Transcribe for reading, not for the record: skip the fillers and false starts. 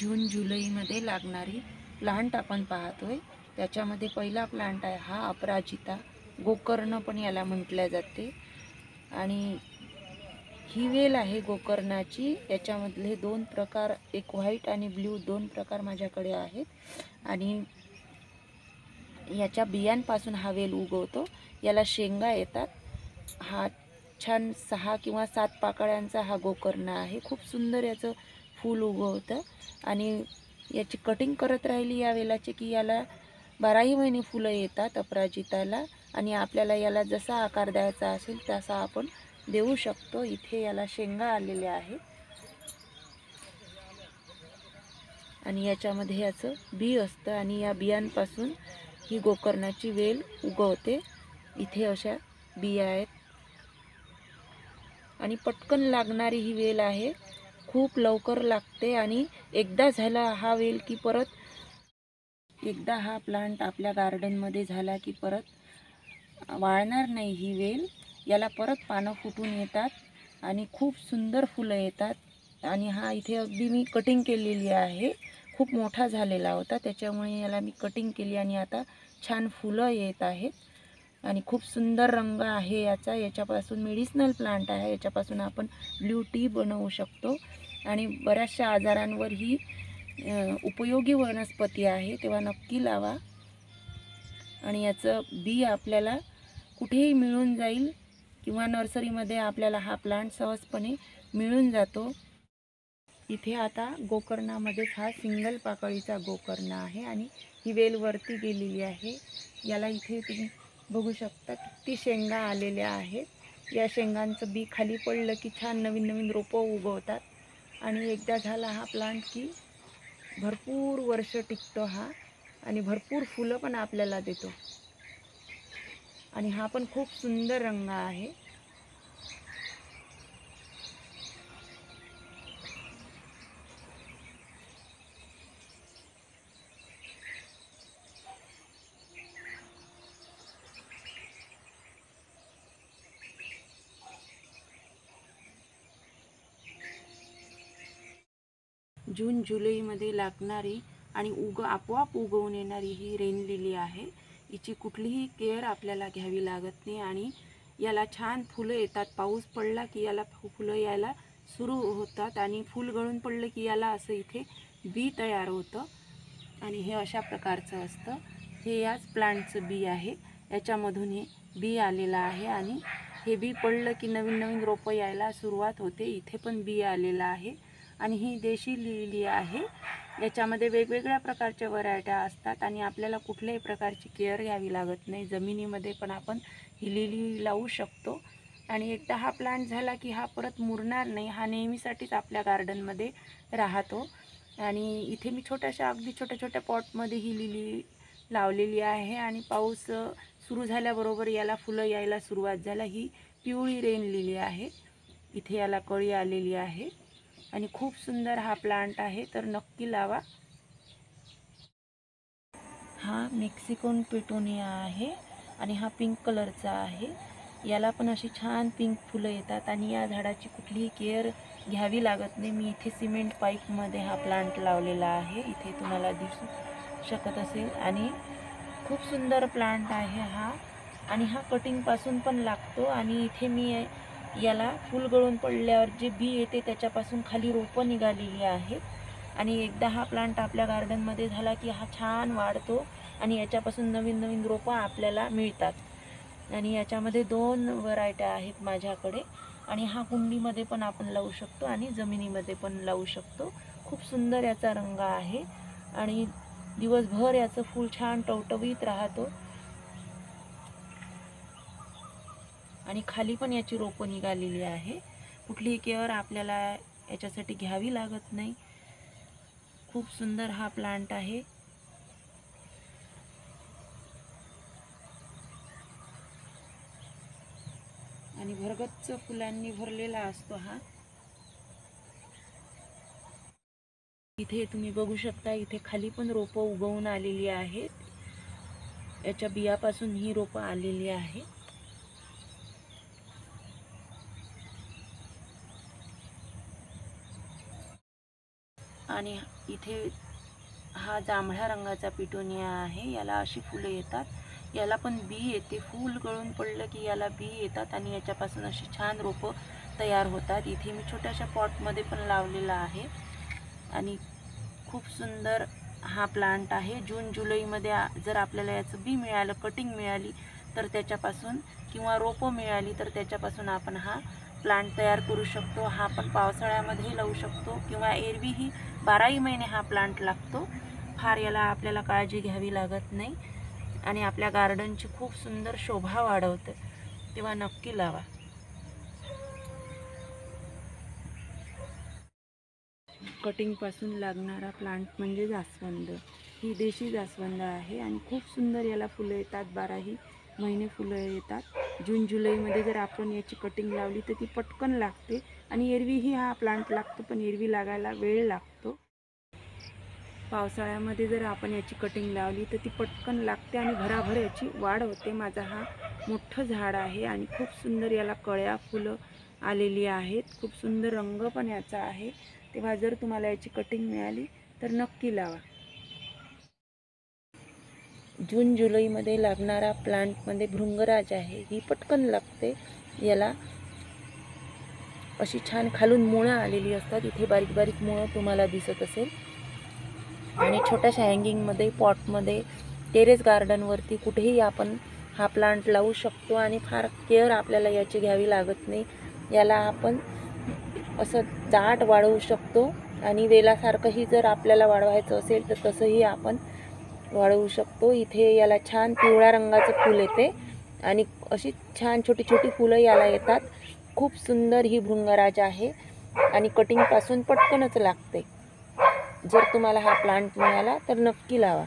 जून जुलैमध्ये लागणारी प्लांट आपण पाहतोय। त्याच्यामध्ये पहिला प्लांट आहे हा अपराजिता, गोकर्ण पण याला म्हटल्या जाते। आणि ही वेल आहे गोकर्णाची। याच्यामधले दोन प्रकार, एक व्हाईट आणि ब्ल्यू, दोन प्रकार माझ्याकडे आहेत। आणि याच्या बियांपासून हा वेल उगवतो। याला शेंगा येतात। हा छान 6 किंवा 7 पाकळ्यांचा हा गोकर्ण आहे। खूप सुंदर याचं फूल उगवतं आणि याची कटिंग करत राहिली या वेलाची की याला 12ही महिने फुलं येतात अपराजिताला। आणि आपल्याला याला जसा आकार द्यायचा असेल तसा आपण देऊ शकतो। इथे याला शेंगा आलेल्या आहेत आणि याच्यामध्ये याचं बी असतं आणि या बियांपासून ही गोकर्णाची वेल उगवते। इथे अशा बिया आहेत आणि पटकन लागणारी ही वेल आहे। खूप लवकर लागते आणि एकदा झाला हा वेल की परत, एकदा हा प्लांट आपल्या गार्डनमध्ये झाला की परत वाळणार नाही ही वेल। याला परत पानं फुटून येतात आणि खूप सुंदर फुलं येतात। आणि हा इथे अगदी मी कटिंग केलेली आहे। खूप मोठा झालेला होता त्याच्यामुळे याला मी कटिंग केली आणि आता छान फुलं येत आहेत आणि खूप सुंदर रंग आहे याचा। याच्यापासून मेडिसिनल प्लांट आहे। याच्यापासून आपण ब्ल्यू टी बनवू शकतो आणि बऱ्याचशा आजारांवर ही उपयोगी वनस्पती आहे, तेव्हा नक्की लावा। आणि याचं बी आपल्याला कुठेही मिळून जाईल किंवा नर्सरीमध्ये आपल्याला हा प्लांट सहजपणे मिळून जातो। इथे आता गोकर्णामध्ये हा सिंगल पाकळीचा गोकर्ण आहे आणि ही वेल वरती गेलेली आहे। याला इथे तुम्ही बघू शकता किती शेंगा आलेल्या आहेत। या शेंगांचं बी खाली पडलं की छान नवीन नवीन रोपं उगवतात आणि एकदा झाला हा प्लांट की भरपूर वर्ष टिकतो हा आणि भरपूर फुलं पण आपल्याला देतो। आणि हा पण खूप सुंदर रंग आहे। जून जुलैमध्ये लागणारी आणि आपोआप उगवून येणारी ही रेन लिली आहे। हिची कुठलीही केअर आपल्याला घ्यावी लागत नाही आणि याला छान फुलं येतात। पाऊस पडला की याला फुलं यायला सुरू होतात आणि फूल गळून पडलं की याला असं इथे बी तयार होतं आणि हे अशा प्रकारचं असतं। हे याच प्लांटचं बी आहे। याच्यामधून हे बी आलेलं आहे आणि हे बी पडलं की नवीन नवीन रोपं यायला सुरुवात होते। इथे पण बी आलेलं आहे आणि ही देशी लिली आहे। याच्यामध्ये वेगवेगळ्या प्रकारच्या व्हरायट्या असतात आणि आपल्याला कुठल्याही प्रकारची केअर घ्यावी लागत नाही। जमिनीमध्ये पण आपण ही लिली लावू शकतो आणि एकदा हा प्लांट झाला की हा परत मुरणार नाही। हा नेहमीसाठीच आपल्या गार्डनमध्ये राहतो। आणि इथे मी अगदी छोट्या छोट्या पॉटमध्ये ही लिली लावलेली आहे आणि पाऊस सुरू झाल्याबरोबर याला फुलं यायला सुरुवात झाली। ही पिवळी रेन लिली आहे। इथे याला कळी आलेली आहे आणि खूप सुंदर हा प्लांट आहे, तर नक्की लावा। हा मेक्सिकन पेटोनिया आहे आणि हा पिंक कलरचा आहे। याला पण अशी छान पिंक फुलं येतात आणि या झाडाची कुठलीही केअर घ्यावी लागत नाही। मी इथे सिमेंट पाईपमध्ये हा प्लांट लावलेला आहे, इथे तुम्हाला दिसू शकत असेल। आणि खूप सुंदर प्लांट आहे हा आणि हा कटिंगपासून पण लागतो। आणि इथे मी याला फूल गळून पडल्यावर जे बी येते त्याच्यापासून खाली रोपं निघालेली आहेत आणि एकदा हा प्लांट आपल्या गार्डनमध्ये झाला की हा छान वाढतो आणि याच्यापासून नवीन नवीन रोपं आपल्याला मिळतात। आणि याच्यामध्ये 2 व्हरायट्या आहेत माझ्याकडे आणि हा कुंडीमध्ये पण आपण लावू शकतो आणि जमिनीमध्ये पण लावू शकतो। खूप सुंदर याचा रंग आहे आणि दिवसभर याचं फूल छान टवटवीत राहतो आणि खाली पण याची रोपं निघालेली आहे। कुठलीही केअर आपल्याला याच्यासाठी घ्यावी लागत नाही। खूप सुंदर हा प्लांट आहे। आणि भरगच्च फुलांनी भरलेला असतो हा। इथे तुम्ही बघू शकता, इथे खाली पण रोपं उगवून आलेली आहेत। याच्या बियापासून ही रोपं आलेली आहे। आणि इथे हा जांभळ्या रंगाचा पिटोनिया आहे, याला अशी फुलं येतात. याला पण बी येते, फूल गळून पडलं की याला बी येतात आणि याच्यापासून अशी छान रोपं तयार होतात. इथे मी छोट्याशा पॉटमध्ये पण लावलेला आहे आणि खूप सुंदर हा प्लांट आहे. जून जुलैमध्ये जर आपल्याला याचं बी मिळालं, कटिंग मिळाली तर त्याच्यापासून किंवा रोपं मिळाली तर त्याच्यापासून आपण हा प्लांट तयार करू शकतो. हा पण पावसाळ्यामध्ये लावू शकतो किंवा एरवीही 12ही महिने हा प्लांट लागतो. फार याला आपल्याला काळजी घ्यावी लागत नाही आणि आपल्या गार्डनची खूप सुंदर शोभा वाढवतं. तेव्हा नक्की लावा. कटिंगपासून लागणारा प्लांट म्हणजे जास्वंद. ही देशी जास्वंद आहे आणि खूप सुंदर याला फुलं येतात. 12ही महिने फुलं येतात. जून जुलैमध्ये जर आपण याची कटिंग लावली तर ती पटकन लागते आणि एरवीही हा प्लांट लागतो, पण एरवी लागायला वेळ लागतो. पावसाळ्यामध्ये जर आपण याची कटिंग लावली तर ती पटकन लागते आणि भराभर याची वाढ होते. माझा हा मोठं झाड आहे आणि खूप सुंदर याला कळ्या फुलं आलेली आहेत. खूप सुंदर रंग पण याचा आहे. तेव्हा जर तुम्हाला याची कटिंग मिळाली तर नक्की लावा. जून जुलैमध्ये लागणारा प्लांटमध्ये भृंगराज आहे. ही पटकन लागते. याला अशी छान खालून मुळं आलेली असतात. इथे बारीक बारीक मुळं तुम्हाला दिसत असेल आणि छोट्याशा हँगिंगमध्ये, पॉटमध्ये, टेरेस गार्डनवरती कुठेही आपण हा प्लांट लावू शकतो आणि फार केअर आपल्याला याची घ्यावी लागत नाही. याला आपण असं दाट वाढवू शकतो आणि वेलासारखंही जर आपल्याला वाढवायचं असेल तर तसंही आपण वाढवू शकतो. इथे याला छान पिवळ्या रंगाचं फूल येते आणि अशी छान छोटी छोटी फुलं याला येतात. खूप सुंदर ही भृंगराज आहे आणि कटिंगपासून पटकनच लागते. जर तुम्हाला हा प्लांट मिळाला तर नक्की लावा.